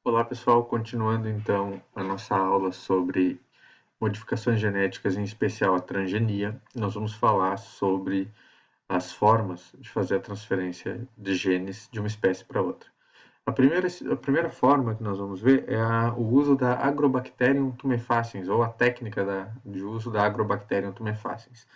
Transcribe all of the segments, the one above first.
Olá pessoal, continuando então a nossa aula sobre modificações genéticas, em especial a transgenia, nós vamos falar sobre as formas de fazer a transferência de genes de uma espécie para outra. A primeira forma que nós vamos ver é o uso da Agrobacterium tumefaciens, ou a técnica de uso da Agrobacterium tumefaciens.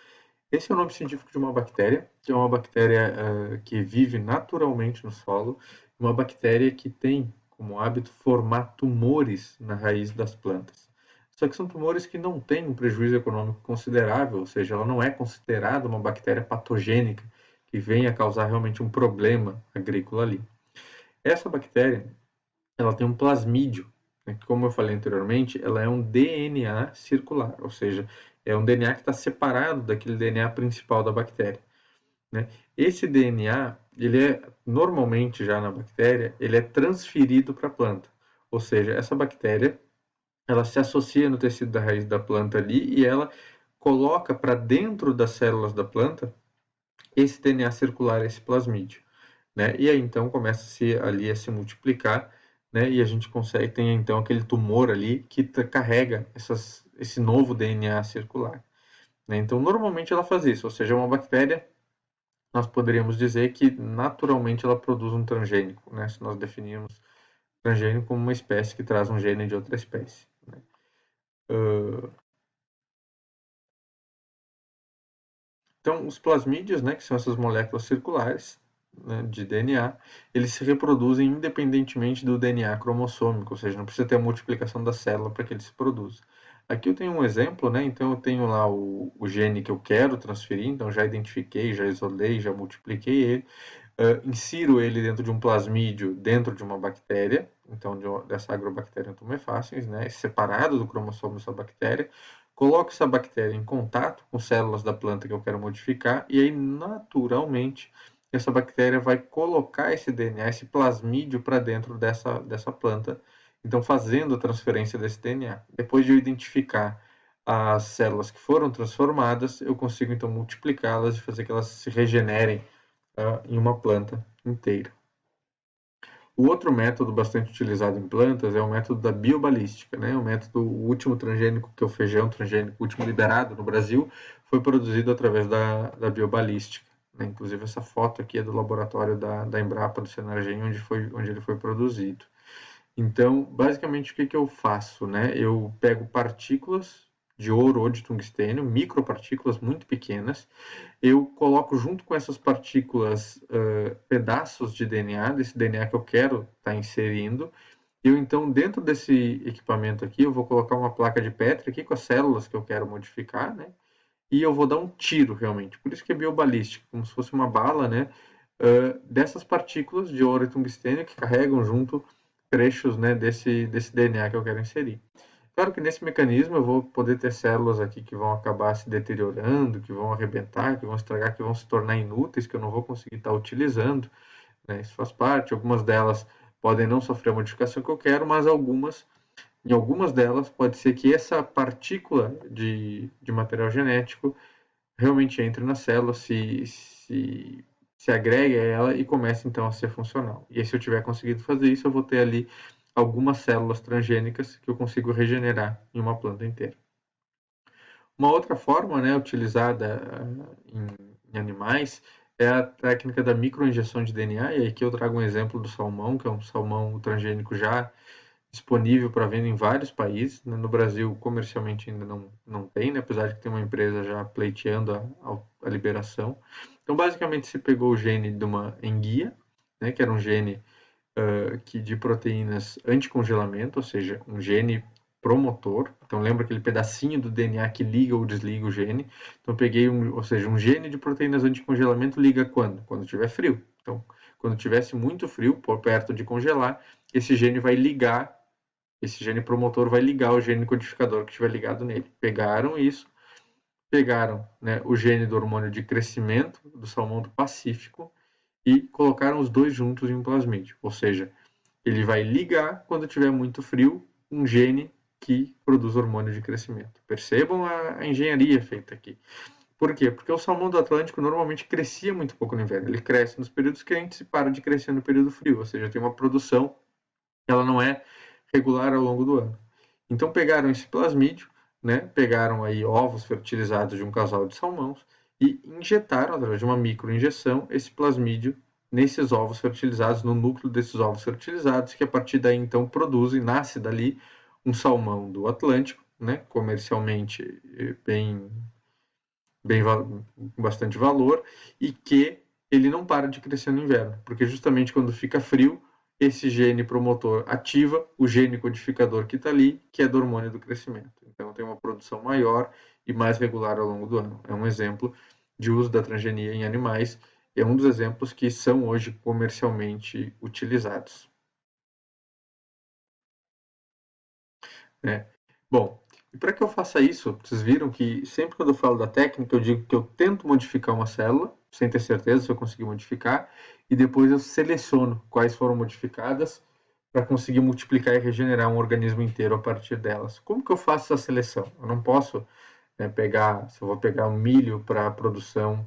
Esse é o nome científico de uma bactéria, que é uma bactéria que vive naturalmente no solo, uma bactéria que tem como hábito formar tumores na raiz das plantas. Só que são tumores que não têm um prejuízo econômico considerável, ou seja, ela não é considerada uma bactéria patogênica que venha a causar realmente um problema agrícola ali. Essa bactéria, ela tem um plasmídio, né, que, como eu falei anteriormente, ela é um DNA circular, ou seja, é um DNA que está separado daquele DNA principal da bactéria, né? Esse DNA, ele é normalmente já na bactéria, ele é transferido para a planta, ou seja, essa bactéria, ela se associa no tecido da raiz da planta ali e ela coloca para dentro das células da planta esse DNA circular, esse plasmídio, né? E aí então começa ali a se multiplicar, né? E a gente consegue ter então aquele tumor ali que carrega esse novo DNA circular, né? Então normalmente ela faz isso, ou seja, uma bactéria, nós poderíamos dizer que naturalmente ela produz um transgênico, né? Se nós definirmos transgênico como uma espécie que traz um gene de outra espécie, né? Então, os plasmídios, né, que são essas moléculas circulares, né, de DNA, eles se reproduzem independentemente do DNA cromossômico, ou seja, não precisa ter a multiplicação da célula para que ele se produza. Aqui eu tenho um exemplo, né, então eu tenho lá o gene que eu quero transferir, então já identifiquei, já isolei, já multipliquei ele, insiro ele dentro de um plasmídio, dentro de uma bactéria, então dessa Agrobacterium tumefaciens, né, separado do cromossomo dessa bactéria, coloco essa bactéria em contato com células da planta que eu quero modificar, e aí naturalmente essa bactéria vai colocar esse DNA, esse plasmídio para dentro dessa planta, então fazendo a transferência desse DNA. Depois de eu identificar as células que foram transformadas, eu consigo então multiplicá-las e fazer que elas se regenerem em uma planta inteira. O outro método bastante utilizado em plantas é o método da biobalística, né? O último transgênico, que é o feijão transgênico, o último liberado no Brasil, foi produzido através da biobalística, né? Inclusive essa foto aqui é do laboratório da Embrapa, do Senargem, onde ele foi produzido. Então, basicamente, o que eu faço, né? Eu pego partículas de ouro ou de tungstênio, micropartículas muito pequenas, eu coloco junto com essas partículas pedaços de DNA, desse DNA que eu quero estar inserindo. Eu então, dentro desse equipamento aqui, eu vou colocar uma placa de Petri aqui com as células que eu quero modificar, né? E eu vou dar um tiro realmente. Por isso que é biobalística, como se fosse uma bala, né? Dessas partículas de ouro e tungstênio que carregam junto trechos, né, desse DNA que eu quero inserir. Claro que nesse mecanismo eu vou poder ter células aqui que vão acabar se deteriorando, que vão arrebentar, que vão estragar, que vão se tornar inúteis, que eu não vou conseguir estar utilizando, né? Isso faz parte. Algumas delas podem não sofrer a modificação que eu quero, mas em algumas delas pode ser que essa partícula de material genético realmente entre na célula, se agregue a ela e comece então a ser funcional. E aí, se eu tiver conseguido fazer isso, eu vou ter ali algumas células transgênicas que eu consigo regenerar em uma planta inteira. Uma outra forma, né, utilizada em animais é a técnica da microinjeção de DNA, e aqui eu trago um exemplo do salmão, que é um salmão transgênico já disponível para venda em vários países. No Brasil, comercialmente ainda não tem, né? Apesar de que tem uma empresa já pleiteando a liberação. Então, basicamente, se pegou o gene de uma enguia, né, que era um gene de proteínas anticongelamento, ou seja, um gene promotor. Então, lembra aquele pedacinho do DNA que liga ou desliga o gene. Então, peguei, ou seja, um gene de proteínas anticongelamento liga quando? Quando tiver frio. Então, quando tivesse muito frio, por perto de congelar, esse gene promotor vai ligar o gene codificador que estiver ligado nele. Pegaram isso, pegaram, né, o gene do hormônio de crescimento do salmão do Pacífico e colocaram os dois juntos em um plasmídio. Ou seja, ele vai ligar, quando tiver muito frio, um gene que produz hormônio de crescimento. Percebam a engenharia feita aqui. Por quê? Porque o salmão do Atlântico normalmente crescia muito pouco no inverno. Ele cresce nos períodos quentes e para de crescer no período frio. Ou seja, tem uma produção ela não é regular ao longo do ano. Então pegaram esse plasmídio, né, pegaram aí ovos fertilizados de um casal de salmões e injetaram, através de uma microinjeção, esse plasmídio nesses ovos fertilizados, no núcleo desses ovos fertilizados, que a partir daí então produzem, nasce dali um salmão do Atlântico, né, comercialmente bem com bastante valor, e que ele não para de crescer no inverno, porque justamente quando fica frio, esse gene promotor ativa o gene codificador que está ali, que é do hormônio do crescimento. Então tem uma produção maior e mais regular ao longo do ano. É um exemplo de uso da transgenia em animais, é um dos exemplos que são hoje comercialmente utilizados. Né? Bom, e para que eu faça isso, vocês viram que sempre quando eu falo da técnica, eu digo que eu tento modificar uma célula, sem ter certeza se eu conseguir modificar, e depois eu seleciono quais foram modificadas para conseguir multiplicar e regenerar um organismo inteiro a partir delas. Como que eu faço essa seleção? Eu não posso, né, pegar, se eu vou pegar um milho para produção,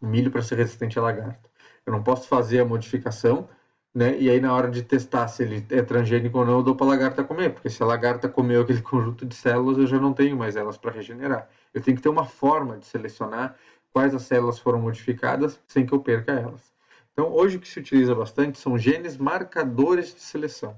um milho para ser resistente a lagarto. Eu não posso fazer a modificação, né? E aí na hora de testar se ele é transgênico ou não, eu dou para a lagarta comer, porque se a lagarta comeu aquele conjunto de células, eu já não tenho mais elas para regenerar. Eu tenho que ter uma forma de selecionar quais as células foram modificadas sem que eu perca elas. Então, hoje o que se utiliza bastante são genes marcadores de seleção.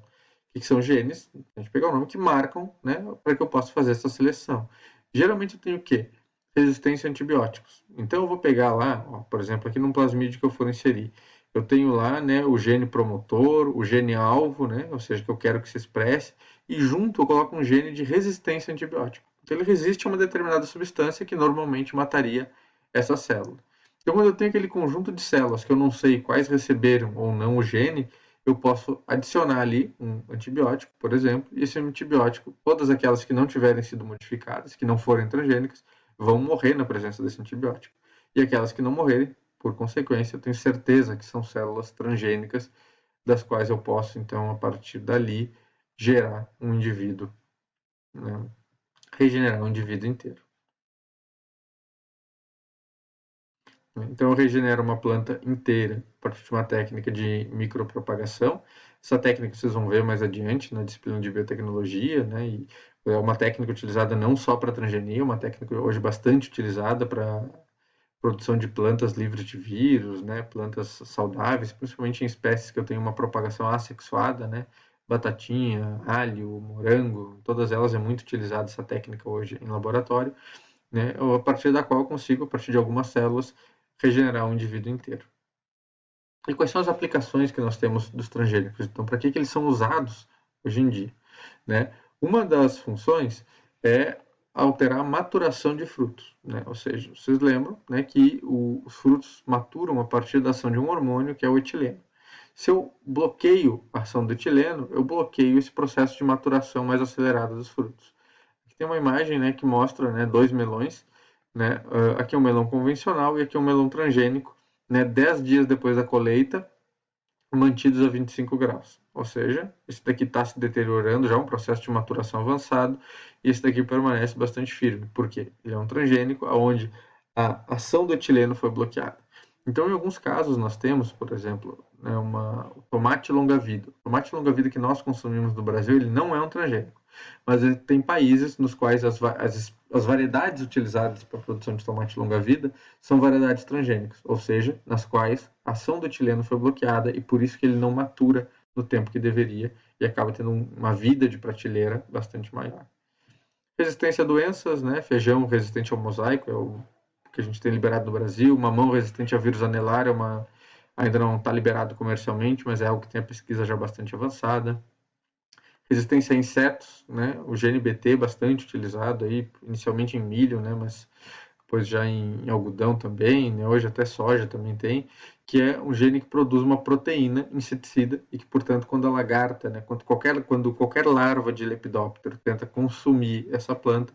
O que são genes? A gente pega o nome que marcam, né, para que eu possa fazer essa seleção. Geralmente eu tenho o quê? Resistência a antibióticos. Então eu vou pegar lá, ó, por exemplo, aqui no plasmídio que eu for inserir, eu tenho lá, né, o gene promotor, o gene alvo, né, ou seja, que eu quero que se expresse, e junto eu coloco um gene de resistência a antibiótico. Então ele resiste a uma determinada substância que normalmente mataria essa célula. Então quando eu tenho aquele conjunto de células que eu não sei quais receberam ou não o gene, eu posso adicionar ali um antibiótico, por exemplo, e esse antibiótico, todas aquelas que não tiverem sido modificadas, que não forem transgênicas, vão morrer na presença desse antibiótico. E aquelas que não morrerem, por consequência, eu tenho certeza que são células transgênicas, das quais eu posso, então, a partir dali, gerar um indivíduo, né, regenerar um indivíduo inteiro. Então, eu regenero uma planta inteira a partir de uma técnica de micropropagação. Essa técnica vocês vão ver mais adiante na disciplina de biotecnologia, né? E é uma técnica utilizada não só para transgenia, uma técnica hoje bastante utilizada para produção de plantas livres de vírus, né? Plantas saudáveis, principalmente em espécies que eu tenho uma propagação assexuada, né? Batatinha, alho, morango, todas elas é muito utilizada essa técnica hoje em laboratório, né? A partir da qual eu consigo, a partir de algumas células, regenerar um indivíduo inteiro. E quais são as aplicações que nós temos dos transgênicos? Então, para que eles são usados hoje em dia? Né? Uma das funções é alterar a maturação de frutos. Né? Ou seja, vocês lembram, né, que os frutos maturam a partir da ação de um hormônio que é o etileno. Se eu bloqueio a ação do etileno, eu bloqueio esse processo de maturação mais acelerado dos frutos. Aqui tem uma imagem, né, que mostra, né, dois melões. Né? Aqui é um melão convencional e aqui é um melão transgênico, né, 10 dias depois da colheita, mantidos a 25 graus. Ou seja, esse daqui está se deteriorando, já é um processo de maturação avançado, e esse daqui permanece bastante firme. Por quê? Ele é um transgênico onde a ação do etileno foi bloqueada. Então, em alguns casos, nós temos, por exemplo, né, o tomate longa-vida. O tomate longa-vida que nós consumimos no Brasil, ele não é um transgênico. Mas tem países nos quais as variedades utilizadas para a produção de tomate longa-vida são variedades transgênicas, ou seja, nas quais a ação do etileno foi bloqueada e por isso que ele não matura no tempo que deveria e acaba tendo uma vida de prateleira bastante maior. Resistência a doenças, né? Feijão resistente ao mosaico é o que a gente tem liberado no Brasil. Mamão resistente a vírus anelar ainda não está liberado comercialmente, mas é algo que tem a pesquisa já bastante avançada. Resistência a insetos, né? O GNBT bastante utilizado aí, inicialmente em milho, né? Mas depois já em algodão também, né? Hoje até soja também tem, que é um gene que produz uma proteína inseticida e que, portanto, quando a lagarta, né? Quando qualquer larva de lepidóptero tenta consumir essa planta,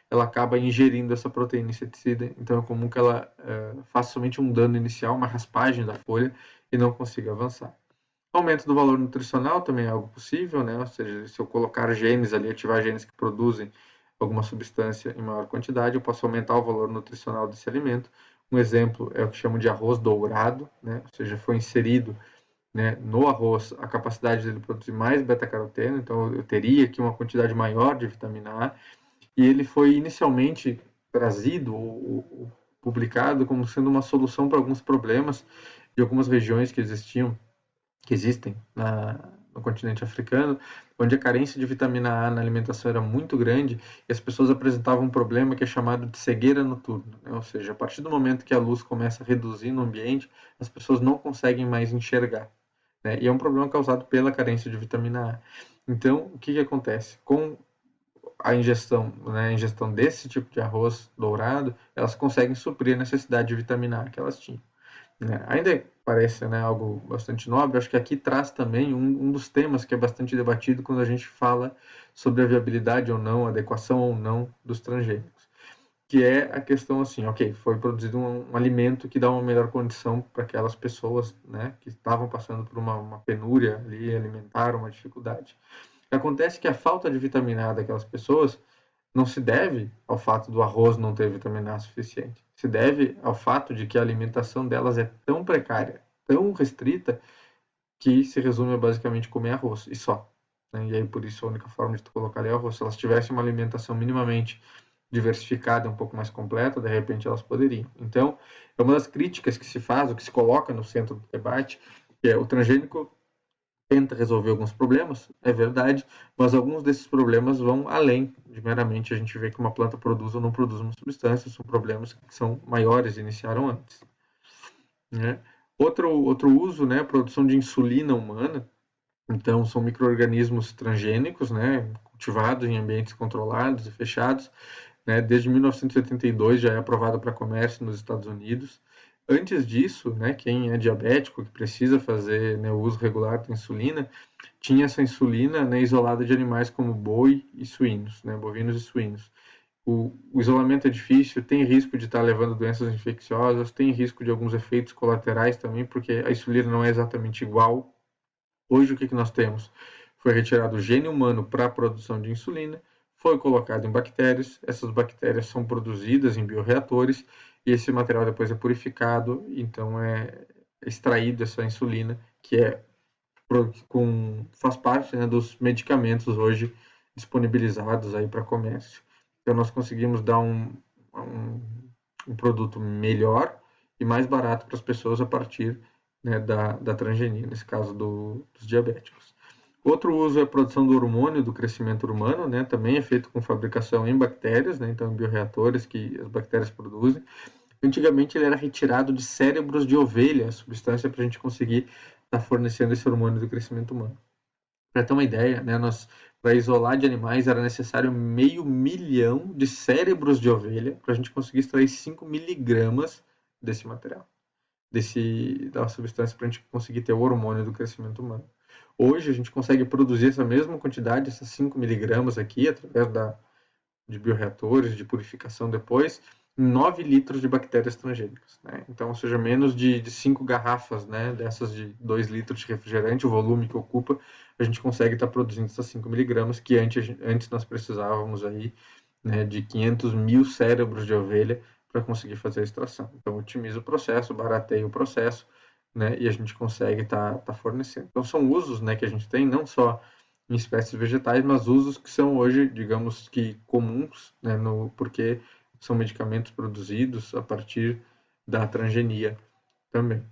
ela acaba ingerindo essa proteína inseticida, então é comum que ela faça somente um dano inicial, uma raspagem da folha e não consiga avançar. Aumento do valor nutricional também é algo possível, né? Ou seja, se eu colocar genes ali, ativar genes que produzem alguma substância em maior quantidade, eu posso aumentar o valor nutricional desse alimento. Um exemplo é o que chamam de arroz dourado, né? Ou seja, foi inserido né, no arroz a capacidade dele produzir mais beta-caroteno, então eu teria aqui uma quantidade maior de vitamina A, e ele foi inicialmente trazido ou publicado como sendo uma solução para alguns problemas de algumas regiões que existem no continente africano, onde a carência de vitamina A na alimentação era muito grande e as pessoas apresentavam um problema que é chamado de cegueira noturna, né? Ou seja, a partir do momento que a luz começa a reduzir no ambiente, as pessoas não conseguem mais enxergar, né? E é um problema causado pela carência de vitamina A. Então, o que acontece? Com a ingestão, né, a ingestão desse tipo de arroz dourado, elas conseguem suprir a necessidade de vitamina A que elas tinham, né? Ainda parece, né, algo bastante nobre, acho que aqui traz também um dos temas que é bastante debatido quando a gente fala sobre a viabilidade ou não, a adequação ou não dos transgênicos, que é a questão assim, ok, foi produzido um alimento que dá uma melhor condição para aquelas pessoas, né, que estavam passando por uma penúria ali alimentar, uma dificuldade. Acontece que a falta de vitamina A daquelas pessoas não se deve ao fato do arroz não ter vitamina A suficiente. Se deve ao fato de que a alimentação delas é tão precária, tão restrita, que se resume a basicamente comer arroz e só, né? E aí por isso a única forma de tu colocar ali é arroz. Se elas tivessem uma alimentação minimamente diversificada, um pouco mais completa, de repente elas poderiam. Então, é uma das críticas que se faz, o que se coloca no centro do debate, que é o transgênico tenta resolver alguns problemas, é verdade, mas alguns desses problemas vão além de meramente a gente ver que uma planta produz ou não produz uma substância, são problemas que são maiores, iniciaram antes, né? Outro uso, né, a produção de insulina humana, então são micro-organismos transgênicos, né, cultivados em ambientes controlados e fechados, né, desde 1982 já é aprovado para comércio nos Estados Unidos. Antes disso, né, quem é diabético, que precisa fazer, né, o uso regular da insulina, tinha essa insulina, né, isolada de animais como boi e suínos, né, bovinos e suínos. O isolamento é difícil, tem risco de estar levando doenças infecciosas, tem risco de alguns efeitos colaterais também, porque a insulina não é exatamente igual. Hoje o que nós temos? Foi retirado o gene humano para a produção de insulina, foi colocado em bactérias, essas bactérias são produzidas em bioreatores e esse material depois é purificado, então é extraído essa insulina, que faz parte, né, dos medicamentos hoje disponibilizados aí para comércio. Então nós conseguimos dar um produto melhor e mais barato para as pessoas a partir, né, da transgenia, nesse caso dos diabéticos. Outro uso é a produção do hormônio do crescimento humano, né, também é feito com fabricação em bactérias, né, então em bioreatores que as bactérias produzem. Antigamente ele era retirado de cérebros de ovelha, a substância para a gente conseguir estar fornecendo esse hormônio do crescimento humano. Para ter uma ideia, né, para isolar de animais era necessário 500 mil de cérebros de ovelha para a gente conseguir extrair 5 miligramas desse material, da substância para a gente conseguir ter o hormônio do crescimento humano. Hoje a gente consegue produzir essa mesma quantidade, essas 5 miligramas aqui, através de bioreatores, de purificação depois, 9 litros de bactérias transgênicas, né? Então, ou seja, menos de 5 garrafas, né, dessas de 2 litros de refrigerante, o volume que ocupa, a gente consegue estar produzindo essas 5 miligramas, que antes nós precisávamos aí, né, de 500 mil cérebros de ovelha para conseguir fazer a extração. Então, otimiza o processo, barateia o processo, né, e a gente consegue estar fornecendo. Então, são usos, né, que a gente tem, não só em espécies vegetais, mas usos que são hoje, digamos que comuns, né, porque são medicamentos produzidos a partir da transgenia também.